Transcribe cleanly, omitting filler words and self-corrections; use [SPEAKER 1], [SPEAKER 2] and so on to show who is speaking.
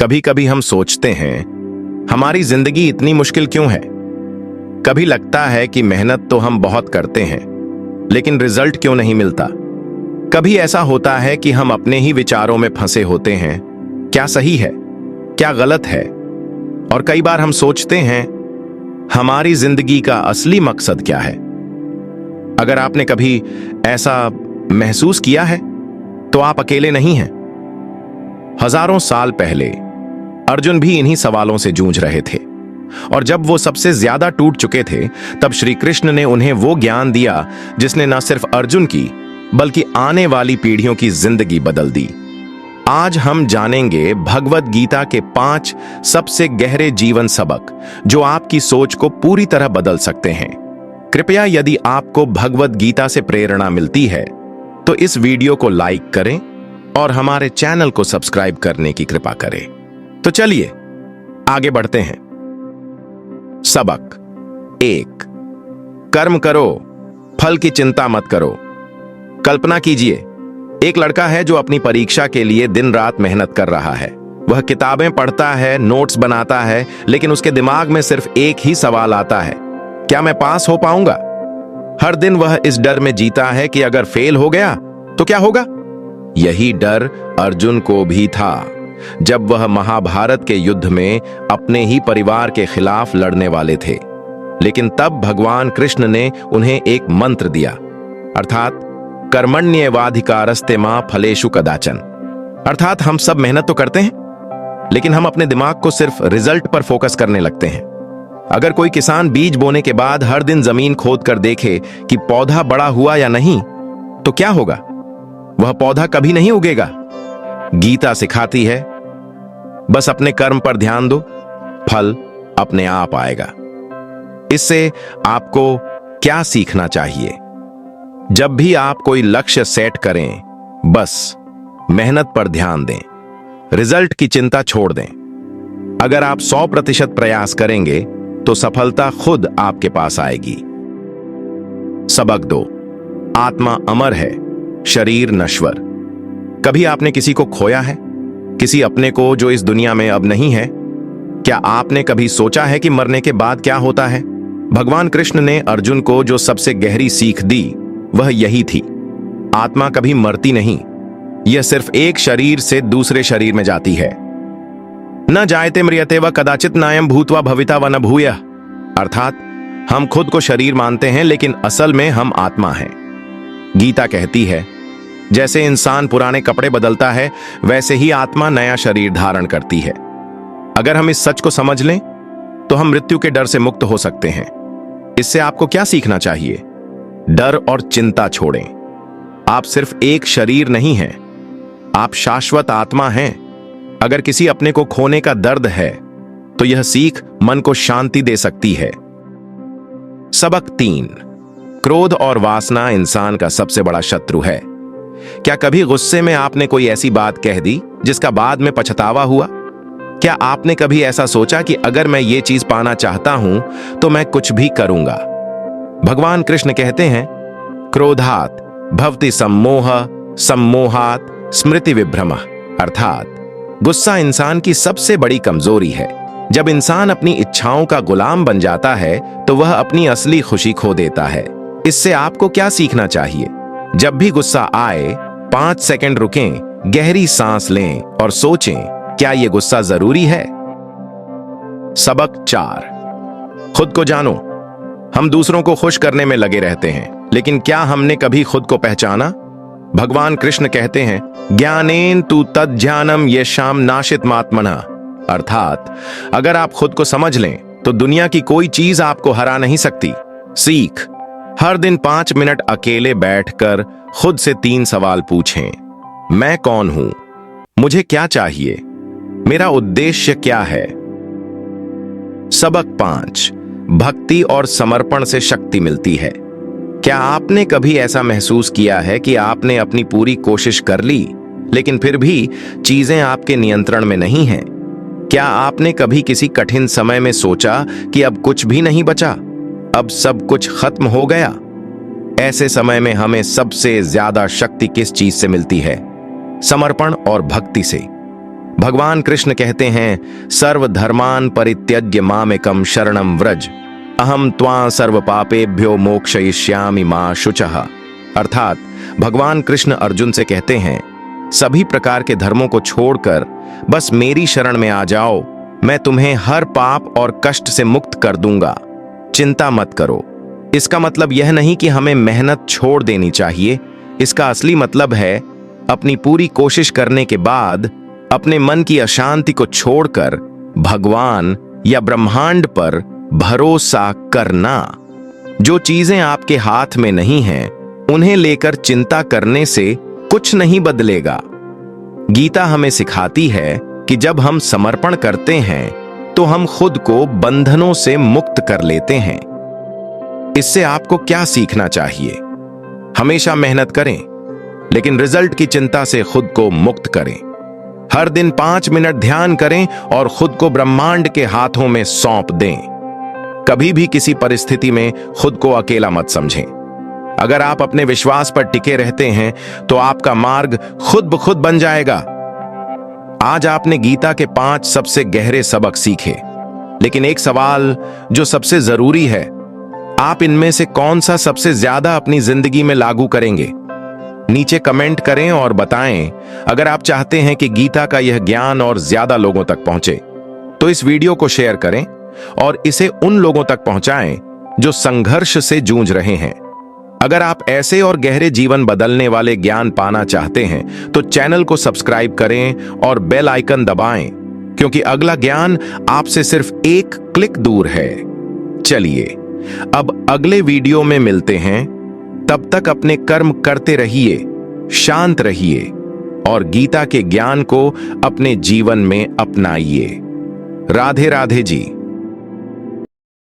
[SPEAKER 1] कभी कभी हम सोचते हैं, हमारी जिंदगी इतनी मुश्किल क्यों है। कभी लगता है कि मेहनत तो हम बहुत करते हैं, लेकिन रिजल्ट क्यों नहीं मिलता। कभी ऐसा होता है कि हम अपने ही विचारों में फंसे होते हैं, क्या सही है, क्या गलत है। और कई बार हम सोचते हैं, हमारी जिंदगी का असली मकसद क्या है। अगर आपने कभी ऐसा महसूस किया है, तो आप अकेले नहीं हैं। हजारों साल पहले अर्जुन भी इन्हीं सवालों से जूझ रहे थे, और जब वो सबसे ज्यादा टूट चुके थे, तब श्री कृष्ण ने उन्हें वो ज्ञान दिया जिसने न सिर्फ अर्जुन की बल्कि आने वाली पीढ़ियों की जिंदगी बदल दी। आज हम जानेंगे भगवद गीता के 5 सबसे गहरे जीवन सबक जो आपकी सोच को पूरी तरह बदल सकते हैं। कृपया यदि आपको भगवद गीता से प्रेरणा मिलती है तो इस वीडियो को लाइक करें और हमारे चैनल को सब्सक्राइब करने की कृपा करें। तो चलिए आगे बढ़ते हैं। सबक 1, कर्म करो, फल की चिंता मत करो। कल्पना कीजिए, एक लड़का है जो अपनी परीक्षा के लिए दिन रात मेहनत कर रहा है। वह किताबें पढ़ता है, नोट्स बनाता है, लेकिन उसके दिमाग में सिर्फ एक ही सवाल आता है, क्या मैं पास हो पाऊंगा। हर दिन वह इस डर में जीता है कि अगर फेल हो गया तो क्या होगा। यही डर अर्जुन को भी था जब वह महाभारत के युद्ध में अपने ही परिवार के खिलाफ लड़ने वाले थे। लेकिन तब भगवान कृष्ण ने उन्हें एक मंत्र दिया, अर्थात कर्मण्येवाधिकारस्ते मा फलेषु कदाचन। अर्थात हम सब मेहनत तो करते हैं, लेकिन हम अपने दिमाग को सिर्फ रिजल्ट पर फोकस करने लगते हैं। अगर कोई किसान बीज बोने के बाद हर दिन जमीन खोद कर देखे कि पौधा बड़ा हुआ या नहीं, तो क्या होगा। वह पौधा कभी नहीं उगेगा। गीता सिखाती है, बस अपने कर्म पर ध्यान दो, फल अपने आप आएगा। इससे आपको क्या सीखना चाहिए। जब भी आप कोई लक्ष्य सेट करें, बस मेहनत पर ध्यान दें, रिजल्ट की चिंता छोड़ दें। अगर आप 100% प्रयास करेंगे तो सफलता खुद आपके पास आएगी। सबक 2, आत्मा अमर है, शरीर नश्वर। कभी आपने किसी को खोया है, किसी अपने को जो इस दुनिया में अब नहीं है। क्या आपने कभी सोचा है कि मरने के बाद क्या होता है। भगवान कृष्ण ने अर्जुन को जो सबसे गहरी सीख दी वह यही थी, आत्मा कभी मरती नहीं, यह सिर्फ एक शरीर से दूसरे शरीर में जाती है। न जायते म्रियते व कदाचित नायम भूत्वा भविता व न भूयः। अर्थात हम खुद को शरीर मानते हैं, लेकिन असल में हम आत्मा हैं। गीता कहती है, जैसे इंसान पुराने कपड़े बदलता है, वैसे ही आत्मा नया शरीर धारण करती है। अगर हम इस सच को समझ लें तो हम मृत्यु के डर से मुक्त हो सकते हैं। इससे आपको क्या सीखना चाहिए। डर और चिंता छोड़ें। आप सिर्फ एक शरीर नहीं हैं, आप शाश्वत आत्मा हैं। अगर किसी अपने को खोने का दर्द है तो यह सीख मन को शांति दे सकती है। सबक 3, क्रोध और वासना इंसान का सबसे बड़ा शत्रु है। क्या कभी गुस्से में आपने कोई ऐसी बात कह दी जिसका बाद में पछतावा हुआ। क्या आपने कभी ऐसा सोचा कि अगर मैं ये चीज पाना चाहता हूं तो मैं कुछ भी करूंगा। भगवान कृष्ण कहते हैं, क्रोधात भवति सम्मोह, सम्मोहात स्मृति विभ्रमः। अर्थात गुस्सा इंसान की सबसे बड़ी कमजोरी है। जब इंसान अपनी इच्छाओं का गुलाम बन जाता है तो वह अपनी असली खुशी खो देता है। इससे आपको क्या सीखना चाहिए। जब भी गुस्सा आए, 5 सेकंड रुकें, गहरी सांस लें और सोचें, क्या यह गुस्सा जरूरी है। सबक 4, खुद को जानो। हम दूसरों को खुश करने में लगे रहते हैं, लेकिन क्या हमने कभी खुद को पहचाना। भगवान कृष्ण कहते हैं, ज्ञानेन तु तज्ज्ञानम येषाम नाशितमात्मनः। अर्थात अगर आप खुद को समझ लें तो दुनिया की कोई चीज आपको हरा नहीं सकती। सीख, हर दिन 5 मिनट अकेले बैठकर खुद से 3 सवाल पूछें। मैं कौन हूं, मुझे क्या चाहिए, मेरा उद्देश्य क्या है। सबक 5, भक्ति और समर्पण से शक्ति मिलती है। क्या आपने कभी ऐसा महसूस किया है कि आपने अपनी पूरी कोशिश कर ली, लेकिन फिर भी चीजें आपके नियंत्रण में नहीं हैं। क्या आपने कभी किसी कठिन समय में सोचा कि अब कुछ भी नहीं बचा, अब सब कुछ खत्म हो गया। ऐसे समय में हमें सबसे ज्यादा शक्ति किस चीज से मिलती है? समर्पण और भक्ति से। भगवान कृष्ण कहते हैं, सर्वधर्मान परित्यज्य मामेकम शरणम व्रज, अहम त्वां सर्व पापेभ्यो मोक्षयिष्यामि मा शुचः। अर्थात भगवान कृष्ण अर्जुन से कहते हैं, सभी प्रकार के धर्मों को छोड़कर बस मेरी शरण में आ जाओ, मैं तुम्हें हर पाप और कष्ट से मुक्त कर दूंगा, चिंता मत करो। इसका मतलब यह नहीं कि हमें मेहनत छोड़ देनी चाहिए। इसका असली मतलब है अपनी पूरी कोशिश करने के बाद अपने मन की अशांति को छोड़कर भगवान या ब्रह्मांड पर भरोसा करना। जो चीजें आपके हाथ में नहीं हैं, उन्हें लेकर चिंता करने से कुछ नहीं बदलेगा। गीता हमें सिखाती है कि जब हम समर्पण करते हैं तो हम खुद को बंधनों से मुक्त कर लेते हैं। इससे आपको क्या सीखना चाहिए? हमेशा मेहनत करें, लेकिन रिजल्ट की चिंता से खुद को मुक्त करें। हर दिन 5 मिनट ध्यान करें और खुद को ब्रह्मांड के हाथों में सौंप दें। कभी भी किसी परिस्थिति में खुद को अकेला मत समझें। अगर आप अपने विश्वास पर टिके रहते हैं तो आपका मार्ग खुद ब खुद बन जाएगा। आज आपने गीता के 5 सबसे गहरे सबक सीखे, लेकिन एक सवाल जो सबसे जरूरी है, आप इनमें से कौन सा सबसे ज्यादा अपनी जिंदगी में लागू करेंगे? नीचे कमेंट करें और बताएं। अगर आप चाहते हैं कि गीता का यह ज्ञान और ज्यादा लोगों तक पहुंचे, तो इस वीडियो को शेयर करें और इसे उन लोगों तक पहुंचाएं जो संघर्ष से जूझ रहे हैं। अगर आप ऐसे और गहरे जीवन बदलने वाले ज्ञान पाना चाहते हैं तो चैनल को सब्सक्राइब करें और बेल आइकन दबाएं, क्योंकि अगला ज्ञान आपसे सिर्फ एक क्लिक दूर है। चलिए अब अगले वीडियो में मिलते हैं। तब तक अपने कर्म करते रहिए, शांत रहिए और गीता के ज्ञान को अपने जीवन में अपनाइए। राधे राधे जी।